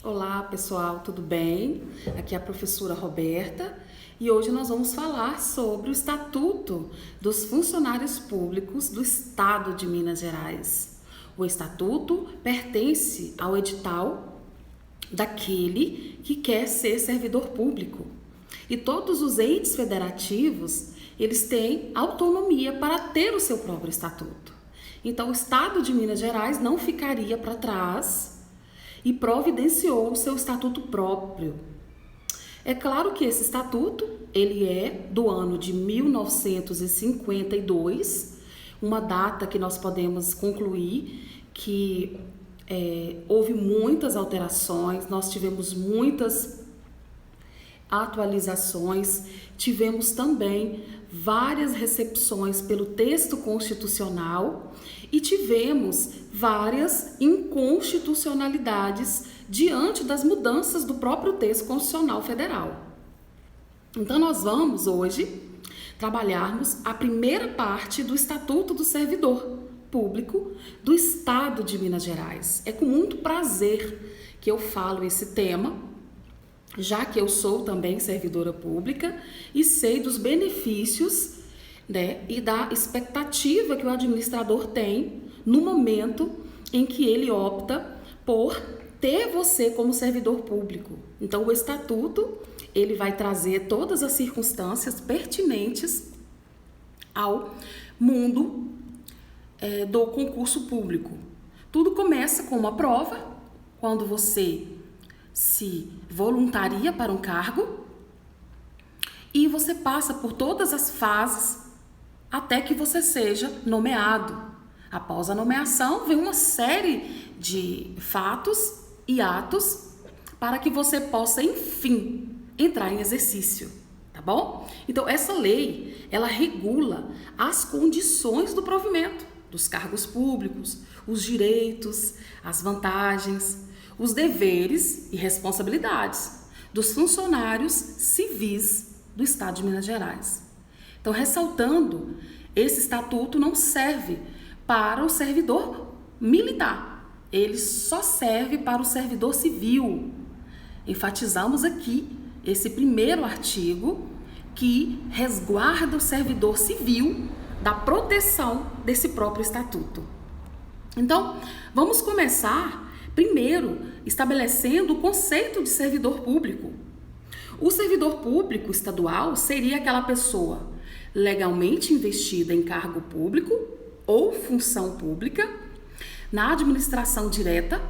Olá pessoal, tudo bem? Aqui é a professora Roberta e hoje nós vamos falar sobre o Estatuto dos Funcionários Públicos do Estado de Minas Gerais. O Estatuto pertence ao edital daquele que quer ser servidor público e todos os entes federativos eles têm autonomia para ter o seu próprio estatuto. Então o Estado de Minas Gerais não ficaria para trás e providenciou o seu estatuto próprio. É claro que esse estatuto, ele é do ano de 1952, uma data que nós podemos concluir que houve muitas alterações, nós tivemos muitas atualizações, tivemos também várias recepções pelo texto constitucional e tivemos várias inconstitucionalidades diante das mudanças do próprio texto constitucional federal. Então nós vamos hoje trabalharmos a primeira parte do Estatuto do Servidor Público do Estado de Minas Gerais. É com muito prazer que eu falo esse tema, já que eu sou também servidora pública e sei dos benefícios, e da expectativa que o administrador tem no momento em que ele opta por ter você como servidor público. Então, o estatuto ele vai trazer todas as circunstâncias pertinentes ao mundo do concurso público. Tudo começa com uma prova, quando você se voluntaria para um cargo e você passa por todas as fases até que você seja nomeado. Após a nomeação, vem uma série de fatos e atos para que você possa, enfim, entrar em exercício, tá bom? Então, essa lei, ela regula as condições do provimento dos cargos públicos, os direitos, as vantagens, os deveres e responsabilidades dos funcionários civis do Estado de Minas Gerais. Então, ressaltando, esse estatuto não serve para o servidor militar, ele só serve para o servidor civil. Enfatizamos aqui esse primeiro artigo que resguarda o servidor civil da proteção desse próprio estatuto. Então, vamos começar primeiro estabelecendo o conceito de servidor público. O servidor público estadual seria aquela pessoa legalmente investida em cargo público ou função pública na administração direta,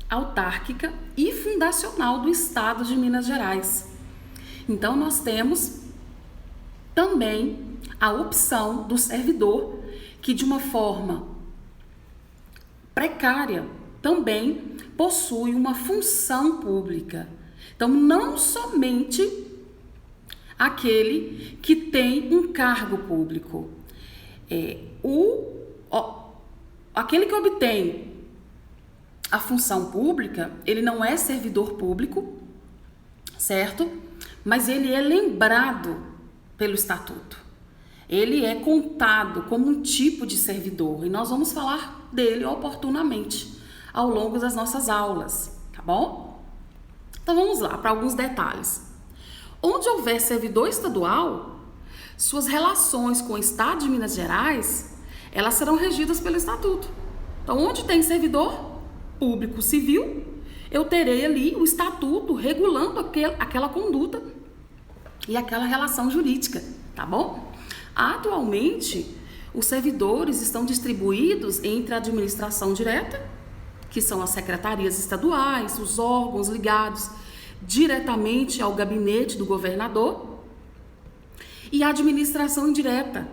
autárquica e fundacional do Estado de Minas Gerais. Então, nós temos também a opção do servidor que, de uma forma precária, também possui uma função pública. Então, não somente aquele que tem um cargo público. Aquele que obtém a função pública, ele não é servidor público, certo? Mas ele é lembrado pelo estatuto. Ele é contado como um tipo de servidor e nós vamos falar dele oportunamente ao longo das nossas aulas, tá bom? Então vamos lá para alguns detalhes. Onde houver servidor estadual, suas relações com o Estado de Minas Gerais, elas serão regidas pelo estatuto. Então, onde tem servidor público civil, eu terei ali o estatuto regulando aquela conduta e aquela relação jurídica, tá bom? Atualmente, os servidores estão distribuídos entre a administração direta, que são as secretarias estaduais, os órgãos ligados diretamente ao gabinete do governador, e a administração indireta,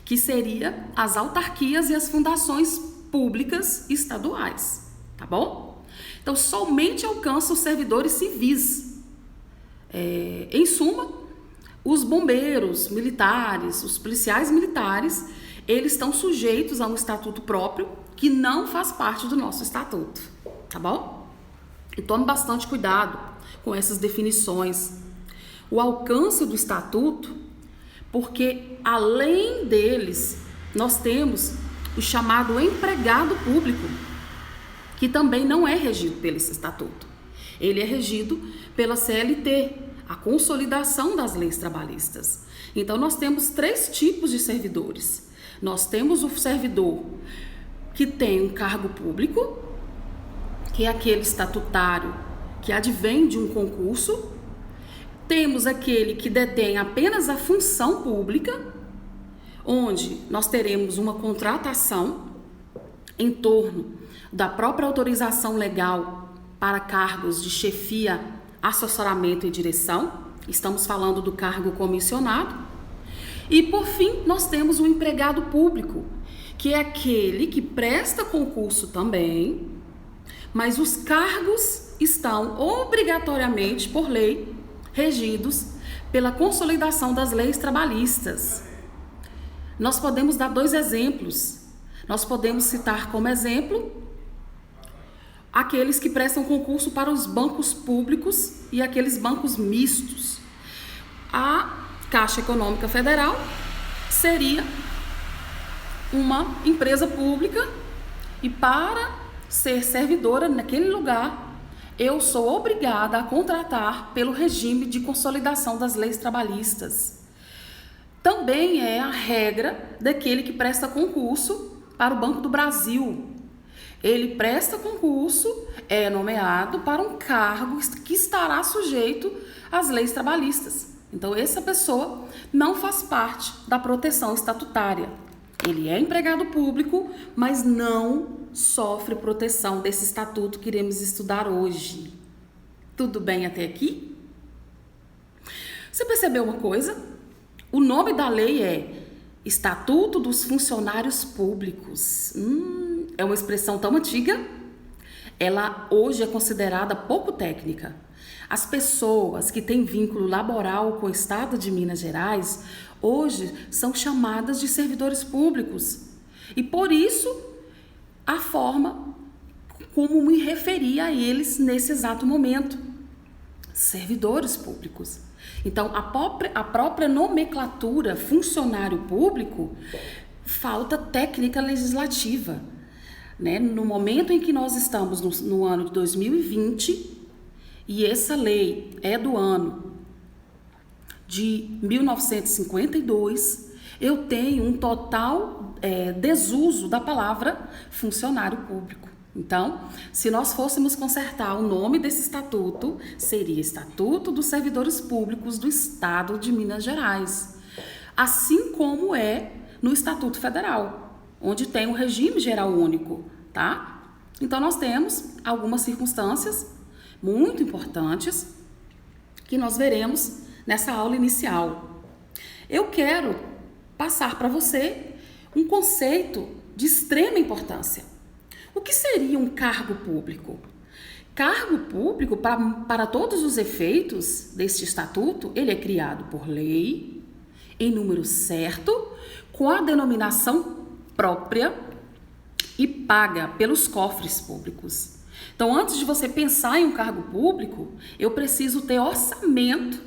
que seria as autarquias e as fundações públicas estaduais, tá bom? Então, somente alcança os servidores civis. Em suma, os bombeiros militares, os policiais militares, eles estão sujeitos a um estatuto próprio que não faz parte do nosso estatuto, tá bom? E tome bastante cuidado com essas definições. O alcance do estatuto, porque além deles, nós temos o chamado empregado público, que também não é regido pelo estatuto. Ele é regido pela CLT, a Consolidação das Leis Trabalhistas. Então, nós temos 3 tipos de servidores. Nós temos o servidor que tem um cargo público, que é aquele estatutário que advém de um concurso. Temos aquele que detém apenas a função pública, onde nós teremos uma contratação em torno da própria autorização legal para cargos de chefia, assessoramento e direção. Estamos falando do cargo comissionado. E, por fim, nós temos o empregado público, que é aquele que presta concurso também, mas os cargos estão obrigatoriamente, por lei, regidos pela Consolidação das Leis Trabalhistas. Nós podemos dar 2 exemplos. Nós podemos citar como exemplo aqueles que prestam concurso para os bancos públicos e aqueles bancos mistos. A Caixa Econômica Federal seria uma empresa pública e, para ser servidora naquele lugar, eu sou obrigada a contratar pelo regime de consolidação das leis trabalhistas. Também é a regra daquele que presta concurso para o Banco do Brasil. Ele presta concurso, é nomeado para um cargo que estará sujeito às leis trabalhistas. Então, essa pessoa não faz parte da proteção estatutária. Ele é empregado público, mas não sofre proteção desse estatuto que iremos estudar hoje. Tudo bem até aqui? Você percebeu uma coisa? O nome da lei é Estatuto dos Funcionários Públicos. É uma expressão tão antiga. Ela hoje é considerada pouco técnica. As pessoas que têm vínculo laboral com o Estado de Minas Gerais hoje são chamadas de servidores públicos. E por isso, a forma como me referi a eles nesse exato momento. Servidores públicos. Então, a própria nomenclatura funcionário público, falta técnica legislativa. Né? No momento em que nós estamos no ano de 2020, e essa lei é do ano de 1952, eu tenho um total desuso da palavra funcionário público. Então, se nós fôssemos consertar o nome desse estatuto, seria Estatuto dos Servidores Públicos do Estado de Minas Gerais, assim como é no Estatuto Federal, onde tem um regime geral único, tá? Então, nós temos algumas circunstâncias muito importantes que nós veremos nessa aula inicial. Eu quero passar para você um conceito de extrema importância. O que seria um cargo público? Cargo público, para todos os efeitos deste estatuto, ele é criado por lei, em número certo, com a denominação própria e paga pelos cofres públicos. Então, antes de você pensar em um cargo público, eu preciso ter orçamento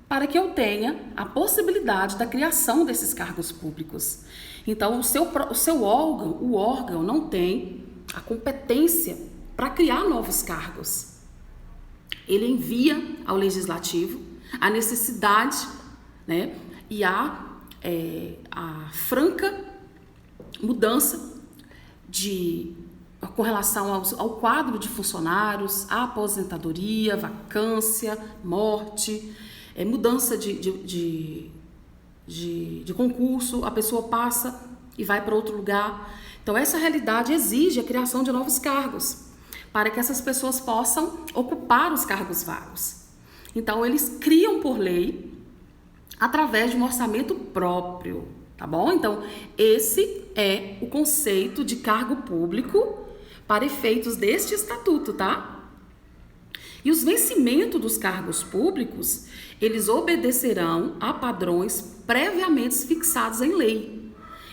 para que eu tenha a possibilidade da criação desses cargos públicos. Então, o seu órgão não tem a competência para criar novos cargos. Ele envia ao legislativo a necessidade, né, e a franca mudança com relação ao quadro de funcionários, a aposentadoria, vacância, morte, mudança de concurso, a pessoa passa e vai para outro lugar. Então, essa realidade exige a criação de novos cargos, para que essas pessoas possam ocupar os cargos vagos. Então, eles criam por lei, através de um orçamento próprio, tá bom? Então, esse é o conceito de cargo público para efeitos deste estatuto, tá? E os vencimentos dos cargos públicos, eles obedecerão a padrões previamente fixados em lei.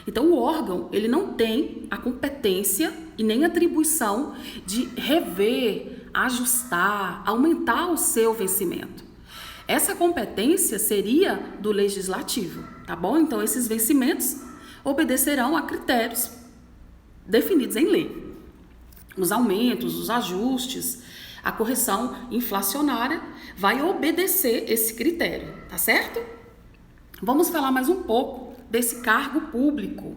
Então, o órgão, ele não tem a competência e nem atribuição de rever, ajustar, aumentar o seu vencimento. Essa competência seria do legislativo, tá bom? Então, esses vencimentos obedecerão a critérios definidos em lei. Os aumentos, os ajustes, A correção inflacionária vai obedecer esse critério, tá certo? Vamos falar mais um pouco desse cargo público.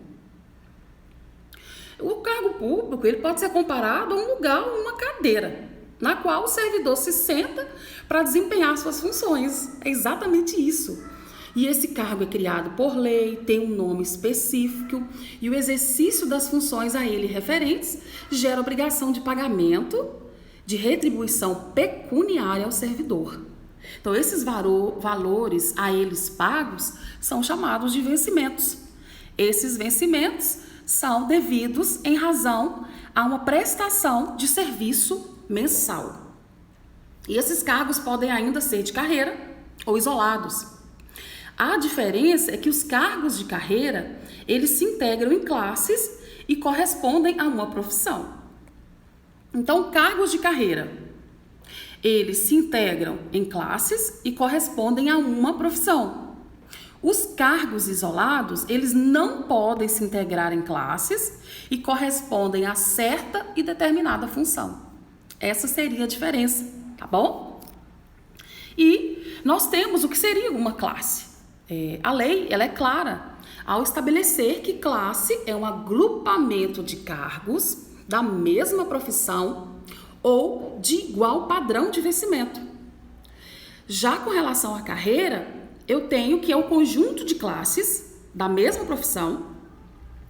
O cargo público, ele pode ser comparado a um lugar, uma cadeira, na qual o servidor se senta para desempenhar suas funções. É exatamente isso. E esse cargo é criado por lei, tem um nome específico e o exercício das funções a ele referentes gera obrigação de pagamento de retribuição pecuniária ao servidor. Então, esses valores a eles pagos são chamados de vencimentos. Esses vencimentos são devidos em razão a uma prestação de serviço mensal. E esses cargos podem ainda ser de carreira ou isolados. A diferença é que os cargos de carreira, eles se integram em classes e correspondem a uma profissão. Então, cargos de carreira, eles se integram em classes e correspondem a uma profissão. Os cargos isolados, eles não podem se integrar em classes e correspondem a certa e determinada função. Essa seria a diferença, tá bom? E nós temos o que seria uma classe. A lei, ela é clara ao estabelecer que classe é um agrupamento de cargos da mesma profissão ou de igual padrão de vencimento. Já com relação à carreira, eu tenho que é o conjunto de classes da mesma profissão,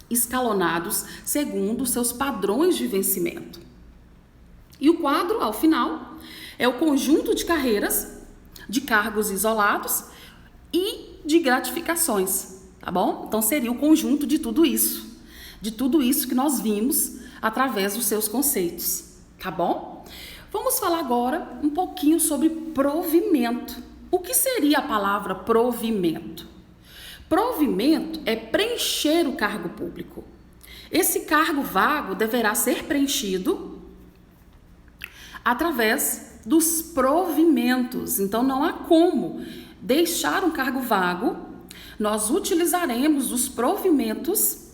escalonados segundo seus padrões de vencimento. E o quadro, ao final, é o conjunto de carreiras, de cargos isolados e de gratificações, tá bom? Então, seria o conjunto de tudo isso que nós vimos através dos seus conceitos, tá bom? Vamos falar agora um pouquinho sobre provimento. O que seria a palavra provimento? Provimento é preencher o cargo público. Esse cargo vago deverá ser preenchido através dos provimentos. Então, não há como deixar um cargo vago. Nós utilizaremos os provimentos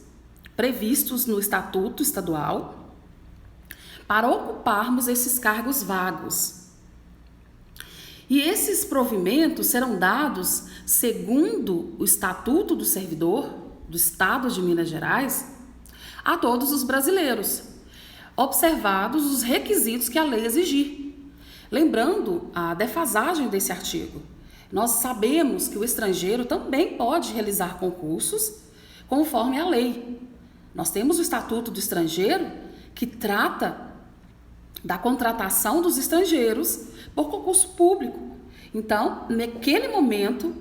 previstos no Estatuto Estadual para ocuparmos esses cargos vagos. E esses provimentos serão dados segundo o Estatuto do Servidor do Estado de Minas Gerais a todos os brasileiros, observados os requisitos que a lei exigir. Lembrando a defasagem desse artigo, nós sabemos que o estrangeiro também pode realizar concursos conforme a lei. Nós temos o Estatuto do Estrangeiro que trata da contratação dos estrangeiros por concurso público. Então, naquele momento,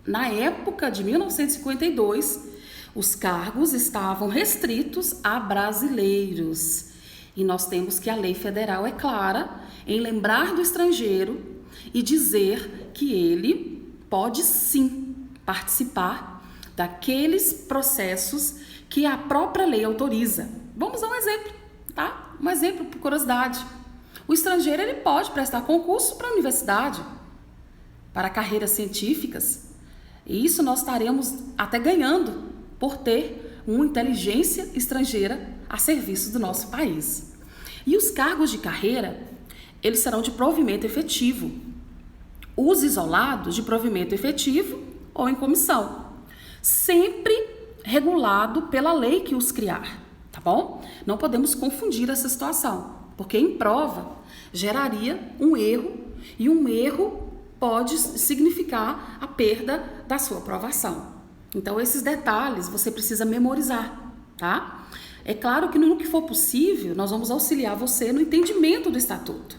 na época de 1952, os cargos estavam restritos a brasileiros. E nós temos que a lei federal é clara em lembrar do estrangeiro e dizer que ele pode sim participar daqueles processos que a própria lei autoriza. Vamos dar um exemplo, tá? Um exemplo por curiosidade. O estrangeiro, ele pode prestar concurso para a universidade, para carreiras científicas, e isso nós estaremos até ganhando por ter uma inteligência estrangeira a serviço do nosso país. E os cargos de carreira, eles serão de provimento efetivo. Os isolados de provimento efetivo ou em comissão, sempre regulado pela lei que os criar, tá bom? Não podemos confundir essa situação, porque em prova geraria um erro, e um erro pode significar a perda da sua aprovação. Então, esses detalhes você precisa memorizar, tá? É claro que no que for possível, nós vamos auxiliar você no entendimento do estatuto.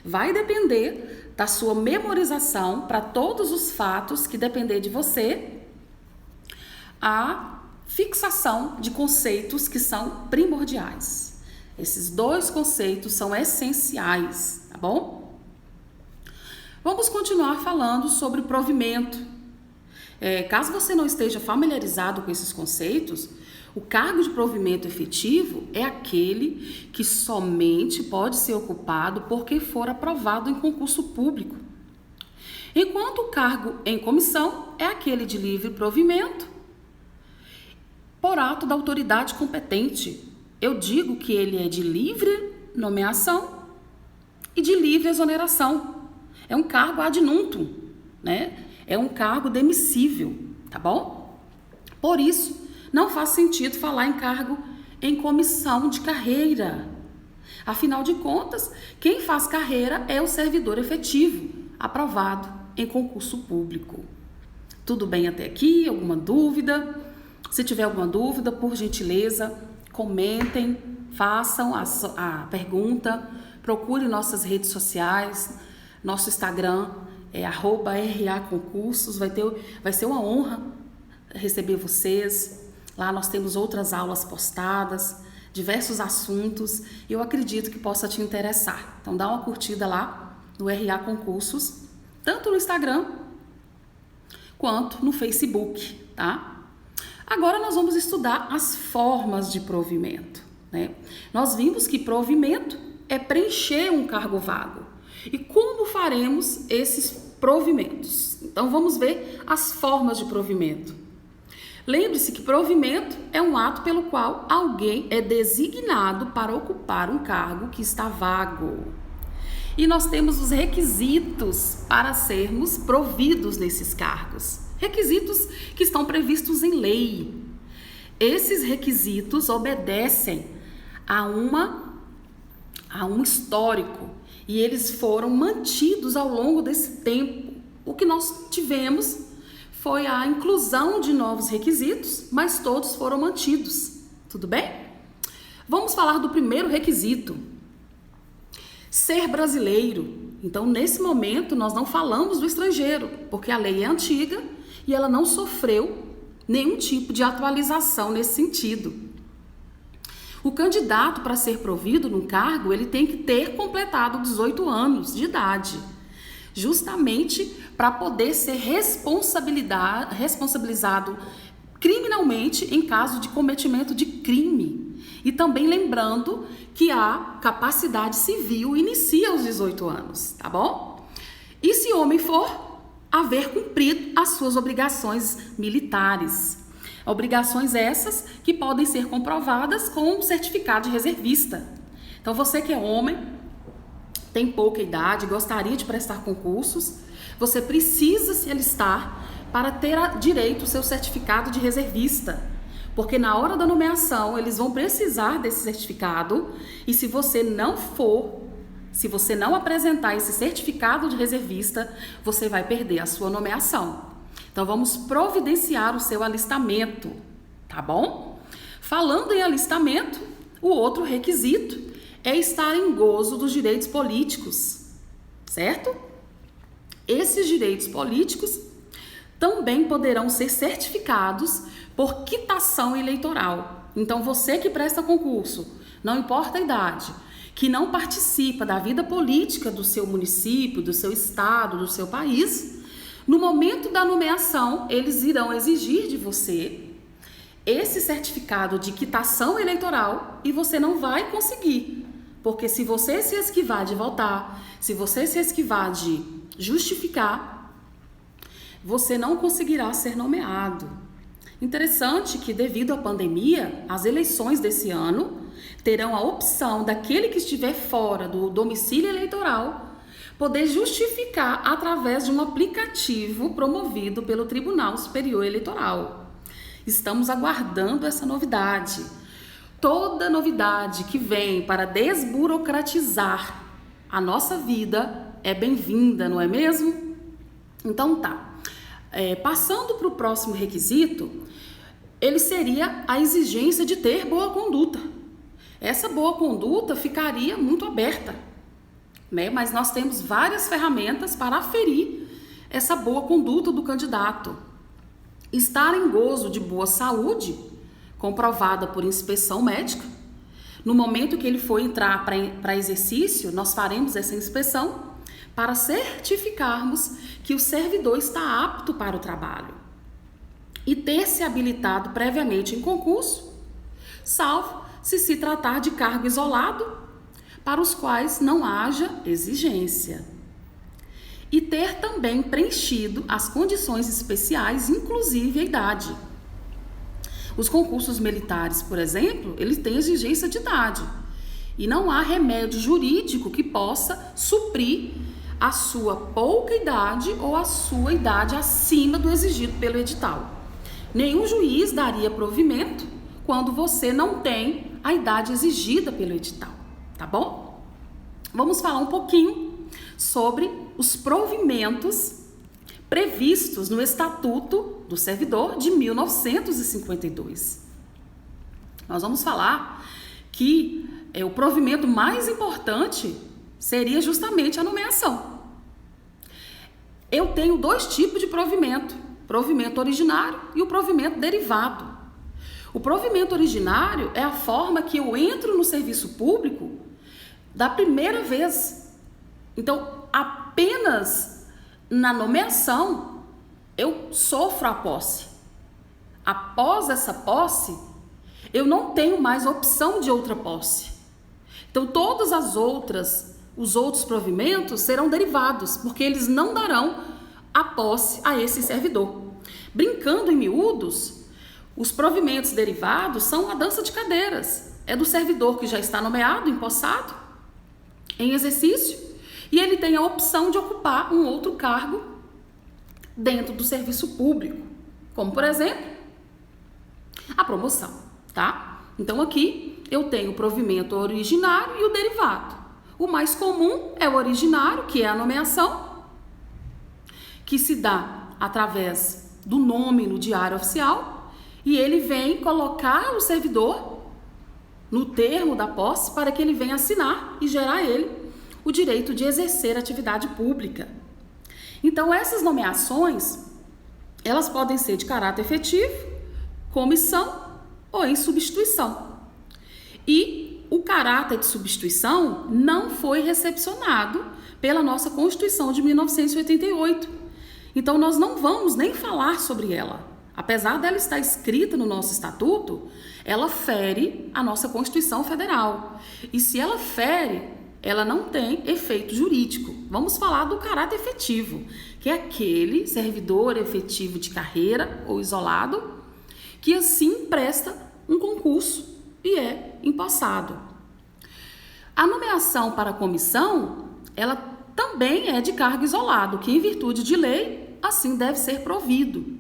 Vai depender da sua memorização para todos os fatos que depender de você, a fixação de conceitos que são primordiais. Esses dois conceitos são essenciais, tá bom? Vamos continuar falando sobre provimento. Caso você não esteja familiarizado com esses conceitos, o cargo de provimento efetivo é aquele que somente pode ser ocupado por quem for aprovado em concurso público. Enquanto o cargo em comissão é aquele de livre provimento por ato da autoridade competente. Eu digo que ele é de livre nomeação e de livre exoneração. É um cargo ad nutum, né? É um cargo demissível, tá bom? Por isso, não faz sentido falar em cargo em comissão de carreira. Afinal de contas, quem faz carreira é o servidor efetivo, aprovado em concurso público. Tudo bem até aqui? Alguma dúvida? Se tiver alguma dúvida, por gentileza, comentem, façam a pergunta, procure nossas redes sociais, nosso Instagram é @RAconcursos, vai ser uma honra receber vocês. Lá nós temos outras aulas postadas, diversos assuntos, e eu acredito que possa te interessar. Então dá uma curtida lá no RA Concursos, tanto no Instagram quanto no Facebook, tá? Agora nós vamos estudar as formas de provimento, né? Nós vimos que provimento é preencher um cargo vago. E como faremos esses provimentos? Então vamos ver as formas de provimento. Lembre-se que provimento é um ato pelo qual alguém é designado para ocupar um cargo que está vago. E nós temos os requisitos para sermos providos nesses cargos. Requisitos que estão previstos em lei. Esses requisitos obedecem a um histórico e eles foram mantidos ao longo desse tempo. O que nós tivemos foi a inclusão de novos requisitos, mas todos foram mantidos. Tudo bem? Vamos falar do primeiro requisito. Ser brasileiro. Então, nesse momento, nós não falamos do estrangeiro, porque a lei é antiga e ela não sofreu nenhum tipo de atualização nesse sentido. O candidato para ser provido num cargo, ele tem que ter completado 18 anos de idade, justamente para poder ser responsabilizado criminalmente em caso de cometimento de crime. E também lembrando que a capacidade civil inicia aos 18 anos, tá bom? E se homem for, haver cumprido as suas obrigações militares. Obrigações essas que podem ser comprovadas com um certificado de reservista. Então, você que é homem, tem pouca idade, gostaria de prestar concursos, você precisa se alistar para ter direito ao seu certificado de reservista. Porque na hora da nomeação, eles vão precisar desse certificado e se você não apresentar esse certificado de reservista, você vai perder a sua nomeação. Então, vamos providenciar o seu alistamento, tá bom? Falando em alistamento, o outro requisito é estar em gozo dos direitos políticos, certo? Esses direitos políticos também poderão ser certificados por quitação eleitoral. Então, você que presta concurso, não importa a idade, que não participa da vida política do seu município, do seu estado, do seu país, no momento da nomeação, eles irão exigir de você esse certificado de quitação eleitoral e você não vai conseguir. Porque se você se esquivar de votar, se você se esquivar de justificar, você não conseguirá ser nomeado. Interessante que, devido à pandemia, as eleições desse ano terão a opção daquele que estiver fora do domicílio eleitoral poder justificar através de um aplicativo promovido pelo Tribunal Superior Eleitoral. Estamos aguardando essa novidade. Toda novidade que vem para desburocratizar a nossa vida é bem-vinda, não é mesmo? Então tá. Passando para o próximo requisito, ele seria a exigência de ter boa conduta. Essa boa conduta ficaria muito aberta, né? Mas nós temos várias ferramentas para aferir essa boa conduta do candidato. Estar em gozo de boa saúde, comprovada por inspeção médica. No momento que ele for entrar para exercício, nós faremos essa inspeção para certificarmos que o servidor está apto para o trabalho. E ter se habilitado previamente em concurso, salvo se tratar de cargo isolado, para os quais não haja exigência. E ter também preenchido as condições especiais, inclusive a idade. Os concursos militares, por exemplo, eles têm exigência de idade. E não há remédio jurídico que possa suprir a sua pouca idade ou a sua idade acima do exigido pelo edital. Nenhum juiz daria provimento quando você não tem a idade exigida pelo edital, tá bom? Vamos falar um pouquinho sobre os provimentos previstos no Estatuto do Servidor de 1952. Nós vamos falar que o provimento mais importante seria justamente a nomeação. Eu tenho dois tipos de provimento: provimento originário e o provimento derivado. O provimento originário é a forma que eu entro no serviço público da primeira vez. Então, apenas na nomeação eu sofro a posse. Após essa posse, eu não tenho mais opção de outra posse. Então, todas os outros provimentos serão derivados, porque eles não darão a posse a esse servidor. Brincando em miúdos, os provimentos derivados são a dança de cadeiras. É do servidor que já está nomeado, empossado, em exercício, e ele tem a opção de ocupar um outro cargo dentro do serviço público, como, por exemplo, a promoção, tá? Então, aqui eu tenho o provimento originário e o derivado. O mais comum é o originário, que é a nomeação, que se dá através do nome no diário oficial, e ele vem colocar o servidor no termo da posse para que ele venha assinar e gerar a ele o direito de exercer atividade pública. Então, essas nomeações, elas podem ser de caráter efetivo, comissão ou em substituição. E o caráter de substituição não foi recepcionado pela nossa Constituição de 1988. Então, nós não vamos nem falar sobre ela. Apesar dela estar escrita no nosso estatuto, ela fere a nossa Constituição Federal. E se ela fere, ela não tem efeito jurídico. Vamos falar do caráter efetivo, que é aquele servidor efetivo de carreira ou isolado que assim presta um concurso e é empossado. A nomeação para a comissão, ela também é de cargo isolado, que em virtude de lei, assim deve ser provido.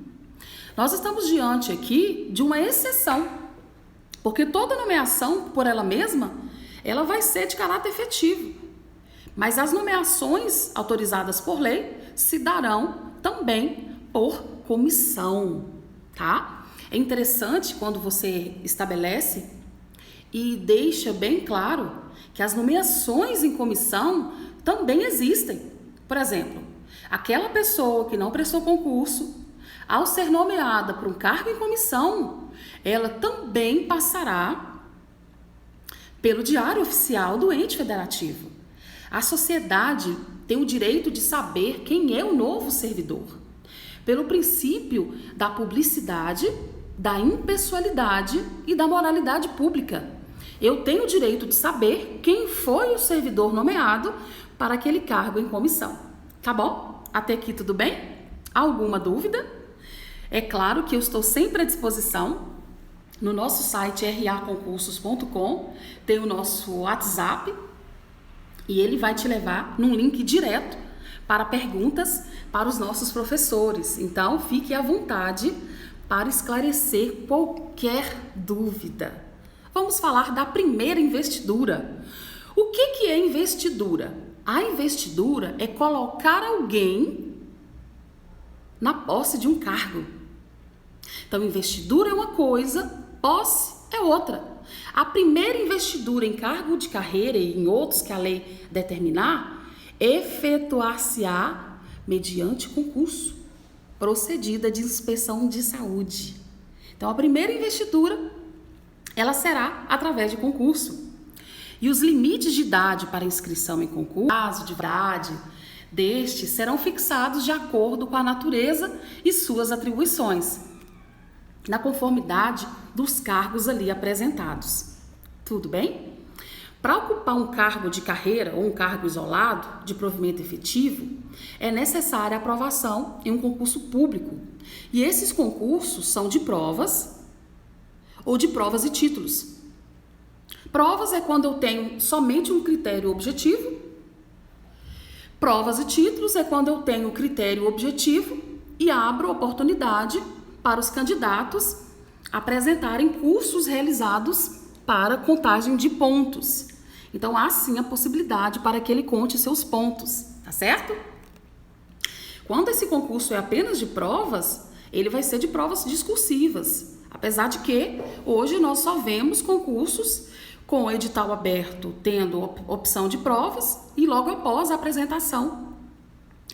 Nós estamos diante aqui de uma exceção, porque toda nomeação por ela mesma, ela vai ser de caráter efetivo. Mas as nomeações autorizadas por lei se darão também por comissão, tá? É interessante quando você estabelece e deixa bem claro que as nomeações em comissão também existem. Por exemplo, aquela pessoa que não prestou concurso, ao ser nomeada para um cargo em comissão, ela também passará pelo diário oficial do ente federativo. A sociedade tem o direito de saber quem é o novo servidor, pelo princípio da publicidade, da impessoalidade e da moralidade pública. Eu tenho o direito de saber quem foi o servidor nomeado para aquele cargo em comissão. Tá bom? Até aqui tudo bem? Alguma dúvida? É claro que eu estou sempre à disposição. No nosso site raconcursos.com tem o nosso WhatsApp e ele vai te levar num link direto para perguntas para os nossos professores. Então, fique à vontade para esclarecer qualquer dúvida. Vamos falar da primeira investidura. O que é investidura? A investidura é colocar alguém na posse de um cargo. Então, investidura é uma coisa, posse é outra. A primeira investidura em cargo de carreira e em outros que a lei determinar, efetuar-se-á mediante concurso, procedida de inspeção de saúde. Então, a primeira investidura, ela será através de concurso. E os limites de idade para inscrição em concurso, prazo de validade destes, serão fixados de acordo com a natureza e suas atribuições, na conformidade dos cargos ali apresentados. Tudo bem? Para ocupar um cargo de carreira ou um cargo isolado de provimento efetivo, é necessária a aprovação em um concurso público. E esses concursos são de provas ou de provas e títulos. Provas é quando eu tenho somente um critério objetivo. Provas e títulos é quando eu tenho critério objetivo e abro oportunidade para os candidatos apresentarem cursos realizados para contagem de pontos. Então, há sim a possibilidade para que ele conte seus pontos, tá certo? Quando esse concurso é apenas de provas, ele vai ser de provas discursivas, apesar de que hoje nós só vemos concursos com edital aberto tendo opção de provas e logo após a apresentação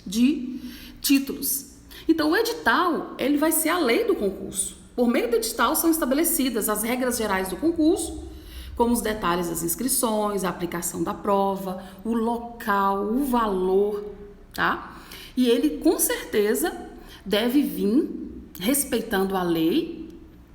de títulos. Então, o edital, ele vai ser a lei do concurso. Por meio do edital são estabelecidas as regras gerais do concurso, como os detalhes das inscrições, a aplicação da prova, o local, o valor, tá? E ele, com certeza, deve vir respeitando a lei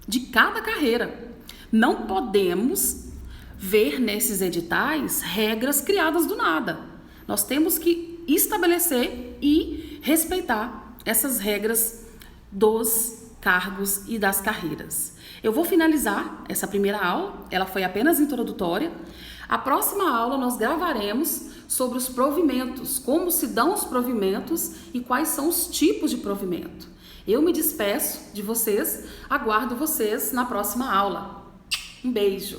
de cada carreira. Não podemos ver nesses editais regras criadas do nada. Nós temos que estabelecer e respeitar essas regras dos cargos e das carreiras. Eu vou finalizar essa primeira aula, ela foi apenas introdutória. A próxima aula nós gravaremos sobre os provimentos, como se dão os provimentos e quais são os tipos de provimento. Eu me despeço de vocês, aguardo vocês na próxima aula. Um beijo!